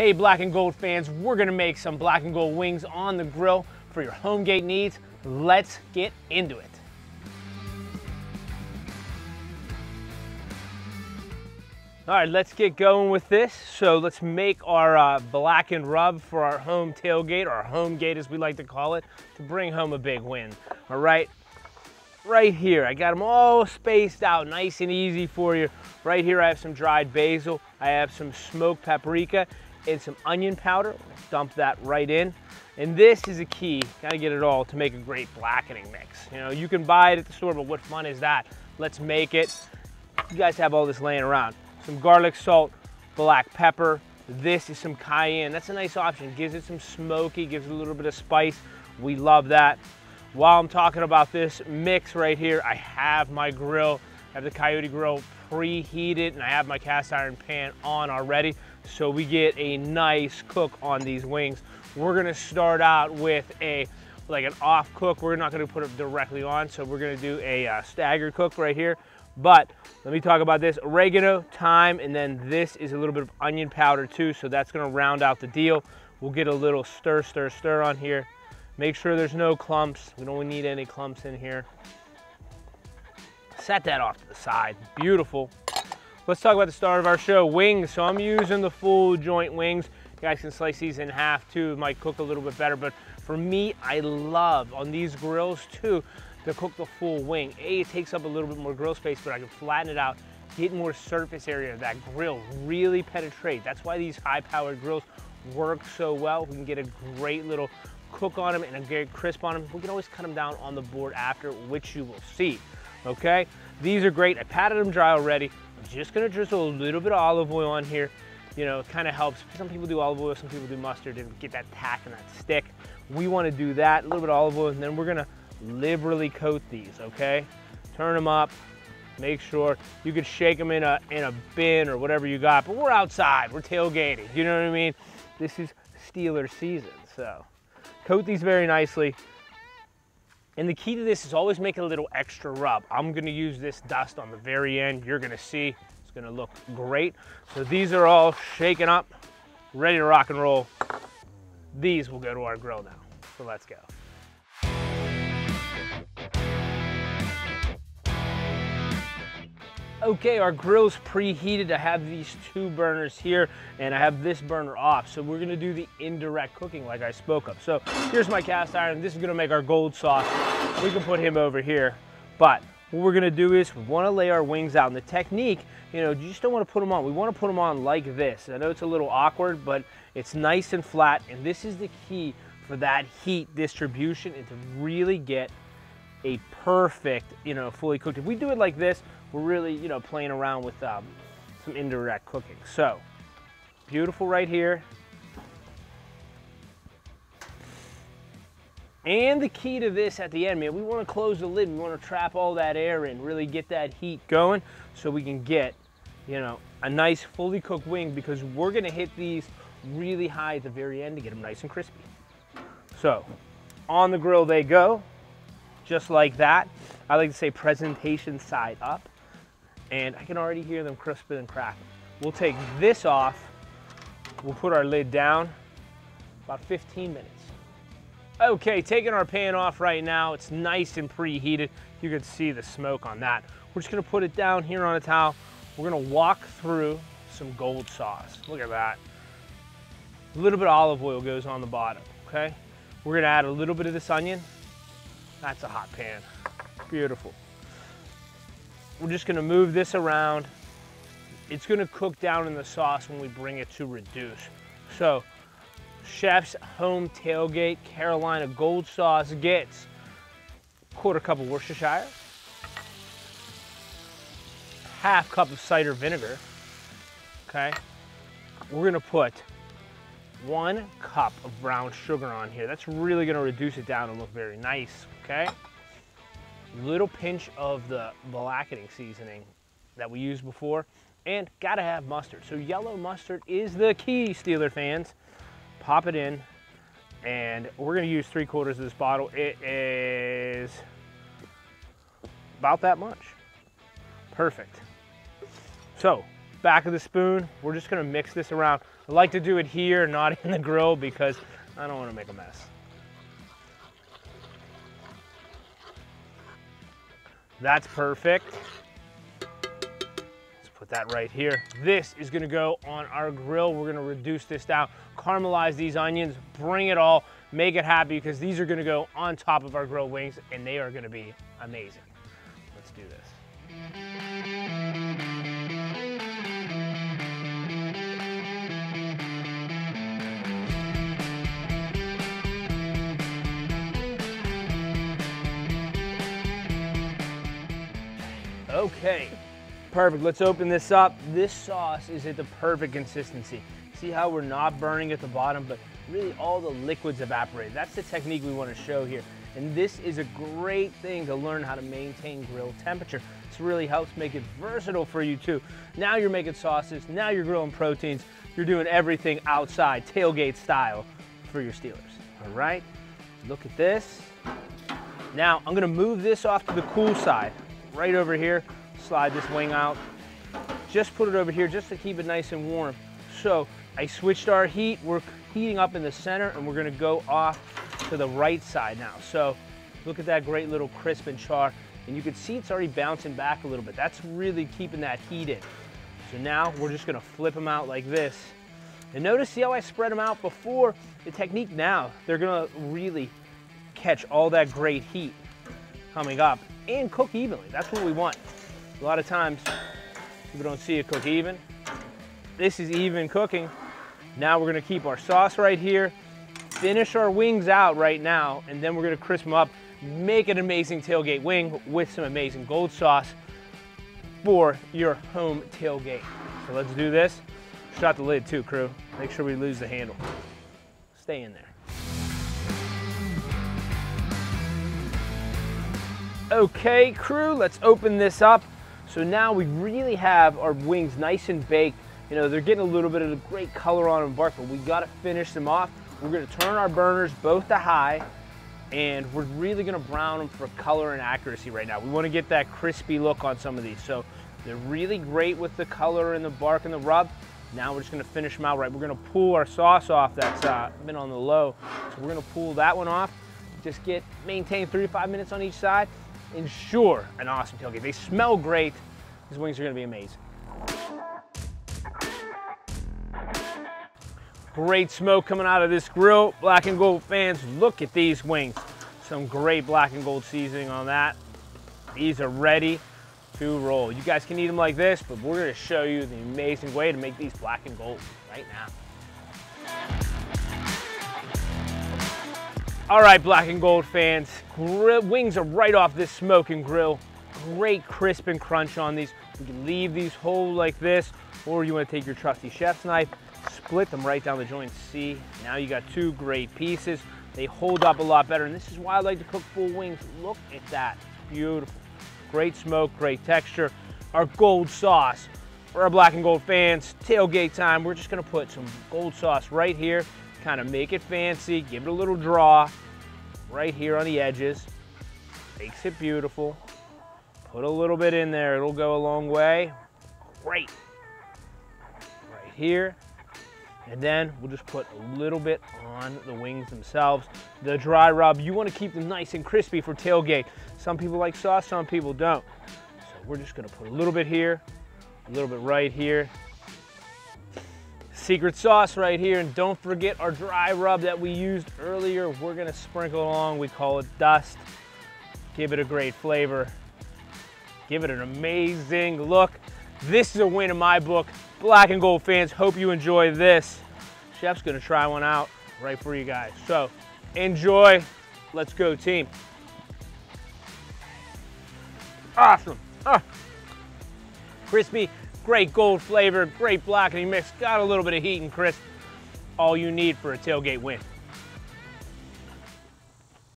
Hey black and gold fans, we're gonna make some black and gold wings on the grill for your homegate needs. Let's get into it. All right, let's get going with this. So let's make our blackened rub for our home tailgate, or our home gate as we like to call it, to bring home a big win. All right, right here, I got them all spaced out, nice and easy for you. Right here, I have some dried basil. I have some smoked paprika and some onion powder. Dump that right in. And this is a key, gotta get it all to make a great blackening mix. You know, you can buy it at the store, but what fun is that? Let's make it. You guys have all this laying around. Some garlic salt, black pepper. This is some cayenne. That's a nice option. Gives it some smoky, gives it a little bit of spice. We love that. While I'm talking about this mix right here, I have my grill. I have the Coyote grill preheated, and I have my cast iron pan on already. So we get a nice cook on these wings. We're gonna start out with an off cook. We're not gonna put it directly on, so we're gonna do a staggered cook right here. But let me talk about this: oregano, thyme, and then this is a little bit of onion powder too, so that's gonna round out the deal. We'll get a little stir on here. Make sure there's no clumps. We don't need any clumps in here. Set that off to the side. Beautiful. Let's talk about the start of our show, wings. So I'm using the full joint wings. You guys can slice these in half too. It might cook a little bit better, but for me, I love on these grills too to cook the full wing. It takes up a little bit more grill space, but I can flatten it out, get more surface area of that grill, really penetrate. That's why these high-powered grills work so well. We can get a great little cook on them and a great crisp on them. We can always cut them down on the board after, which you will see, okay? These are great. I patted them dry already. I'm just gonna drizzle a little bit of olive oil on here. You know, it kind of helps. Some people do olive oil, some people do mustard and get that tack and that stick. We wanna do that, a little bit of olive oil, and then we're gonna liberally coat these, okay? Turn them up, make sure. You could shake them in a bin or whatever you got, but we're outside, we're tailgating, you know what I mean? This is Steeler season, so. Coat these very nicely. And the key to this is always make a little extra rub. I'm gonna use this dust on the very end. You're gonna see, it's gonna look great. So these are all shaken up, ready to rock and roll. These will go to our grill now, so let's go. Okay, our grill's preheated. I have these two burners here and I have this burner off. So we're gonna do the indirect cooking like I spoke of. So here's my cast iron. This is gonna make our gold sauce. We can put him over here. But what we're gonna do is we wanna lay our wings out. And the technique, you know, you just don't wanna put them on. We wanna put them on like this. I know it's a little awkward, but it's nice and flat. And this is the key for that heat distribution and to really get a perfect, you know, fully cooked. If we do it like this, we're really, you know, playing around with some indirect cooking. So, beautiful right here. And the key to this at the end, man, we want to close the lid. We want to trap all that air in, really get that heat going so we can get, you know, a nice fully cooked wing, because we're going to hit these really high at the very end to get them nice and crispy. So, on the grill they go, just like that. I like to say presentation side up. And I can already hear them crisping and cracking. We'll take this off. We'll put our lid down, about 15 minutes. Okay, taking our pan off right now. It's nice and preheated. You can see the smoke on that. We're just gonna put it down here on a towel. We're gonna walk through some gold sauce. Look at that. A little bit of olive oil goes on the bottom, okay? We're gonna add a little bit of this onion. That's a hot pan, beautiful. We're just gonna move this around. It's gonna cook down in the sauce when we bring it to reduce. So, Chef's Home Tailgate Carolina Gold Sauce gets quarter cup of Worcestershire, half cup of cider vinegar, okay? We're gonna put 1 cup of brown sugar on here. That's really gonna reduce it down and look very nice, okay? Little pinch of the blackening seasoning that we used before, and gotta have mustard. So yellow mustard is the key, Steeler fans. Pop it in, and we're gonna use 3/4 of this bottle. It is about that much. Perfect. So back of the spoon, we're just gonna mix this around. I like to do it here, not in the grill, because I don't want to make a mess. That's perfect. Let's put that right here. This is gonna go on our grill. We're gonna reduce this down, caramelize these onions, bring it all, make it happy, because these are gonna go on top of our grilled wings and they are gonna be amazing. Let's do this. Okay, perfect. Let's open this up. This sauce is at the perfect consistency. See how we're not burning at the bottom, but really all the liquids evaporate. That's the technique we want to show here. And this is a great thing to learn how to maintain grill temperature. This really helps make it versatile for you too. Now you're making sauces, now you're grilling proteins, you're doing everything outside, tailgate style for your Steelers. All right, look at this. Now I'm gonna move this off to the cool side. Right over here, slide this wing out. Just put it over here just to keep it nice and warm. So I switched our heat. We're heating up in the center and we're gonna go off to the right side now. So look at that great little crisp and char. And you can see it's already bouncing back a little bit. That's really keeping that heat in. So now we're just gonna flip them out like this. And notice, see how I spread them out before? The technique now, they're gonna really catch all that great heat coming up and cook evenly. That's what we want. A lot of times people don't see it cook even. This is even cooking. Now we're gonna keep our sauce right here, finish our wings out right now, and then we're gonna crisp them up, make an amazing tailgate wing with some amazing gold sauce for your home tailgate. So let's do this. Shut the lid too, crew. Make sure we lose the handle. Stay in there. Okay, crew, let's open this up. So now we really have our wings nice and baked. You know, they're getting a little bit of the great color on them, but we gotta finish them off. We're gonna turn our burners both to high, and we're really gonna brown them for color and accuracy right now. We wanna get that crispy look on some of these. So they're really great with the color and the bark and the rub. Now we're just gonna finish them out right. We're gonna pull our sauce off that's been on the low. So we're gonna pull that one off. Just maintain 3 to 5 minutes on each side. Ensure an awesome tailgate. They smell great. These wings are gonna be amazing. Great smoke coming out of this grill. Black and gold fans, look at these wings. Some great black and gold seasoning on that. These are ready to roll. You guys can eat them like this, but we're gonna show you the amazing way to make these black and gold right now. All right, black and gold fans, wings are right off this smoking grill. Great crisp and crunch on these. You can leave these whole like this, or you want to take your trusty chef's knife, split them right down the joint. See, now you got 2 great pieces. They hold up a lot better, and this is why I like to cook full wings. Look at that, beautiful. Great smoke, great texture. Our gold sauce. For our black and gold fans, tailgate time, we're just gonna put some gold sauce right here, kind of make it fancy, give it a little draw right here on the edges. Makes it beautiful. Put a little bit in there, it'll go a long way. Great. Right here. And then we'll just put a little bit on the wings themselves. The dry rub, you want to keep them nice and crispy for tailgate. Some people like sauce, some people don't. So we're just gonna put a little bit here, a little bit right here. Secret sauce right here, and don't forget our dry rub that we used earlier. We're gonna sprinkle along, we call it dust. Give it a great flavor. Give it an amazing look. This is a win in my book. Black and gold fans, hope you enjoy this. Chef's gonna try one out right for you guys. So enjoy, let's go team. Awesome, crispy, great gold flavor, great blackening mix, got a little bit of heat and crisp. All you need for a tailgate win.